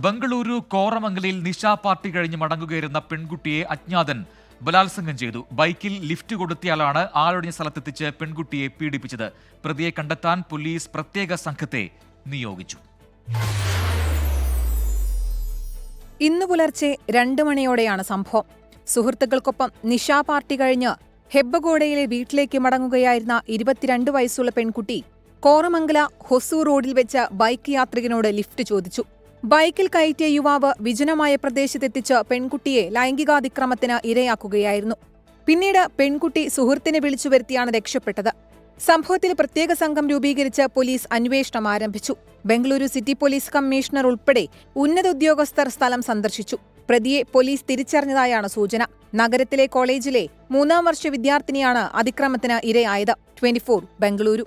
Bengaluru കോറമംഗലിൽ നിശാ party കഴിഞ്ഞ് മടങ്ങുകയായിരുന്ന പെൺകുട്ടിയെ അജ്ഞാതൻ ബലാത്സംഗം ചെയ്തു. ബൈക്കിൽ ലിഫ്റ്റ് കൊടുത്തയാളാണ് ആളൊഴിഞ്ഞ സ്ഥലത്തെത്തിച്ച് പെൺകുട്ടിയെ പീഡിപ്പിച്ചത്. പ്രതിയെ കണ്ടെത്താൻ പോലീസ് പ്രത്യേക സംഘത്തെ നിയോഗിച്ചു. ഇന്നു പുലർച്ചെ 2 മണിയോടെയാണ് സംഭവം. സുഹൃത്തുക്കൾക്കൊപ്പം നിശാ പാർട്ടി കഴിഞ്ഞ് ഹെബ്ബഗോഡയിലെ വീട്ടിലേക്ക് മടങ്ങുകയായിരുന്ന 22 വയസ്സുള്ള പെൺകുട്ടി കോറമംഗല ഹൊസൂർ റോഡിൽ വെച്ച് ബൈക്ക് യാത്രികനോട് ലിഫ്റ്റ് ചോദിച്ചു. ബൈക്കിൽ കയറ്റിയ യുവാവ് വിജനമായ പ്രദേശത്തെത്തിച്ച് പെൺകുട്ടിയെ ലൈംഗികാതിക്രമത്തിന് ഇരയാക്കുകയായിരുന്നു. പിന്നീട് പെൺകുട്ടി സുഹൃത്തിനെ വിളിച്ചു വരുത്തിയാണ് രക്ഷപ്പെട്ടത്. സംഭവത്തിൽ പ്രത്യേക സംഘം രൂപീകരിച്ച് പോലീസ് അന്വേഷണം ആരംഭിച്ചു. ബംഗളൂരു സിറ്റി പോലീസ് കമ്മീഷണർ ഉൾപ്പെടെ ഉന്നത ഉദ്യോഗസ്ഥർ സ്ഥലം സന്ദർശിച്ചു. പ്രതിയെ പോലീസ് തിരിച്ചറിഞ്ഞതായാണ് സൂചന. നഗരത്തിലെ കോളേജിലെ 3ാം വർഷ വിദ്യാർത്ഥിനിയാണ് അതിക്രമത്തിന് ഇരയായത്. 24 ബംഗളൂരു.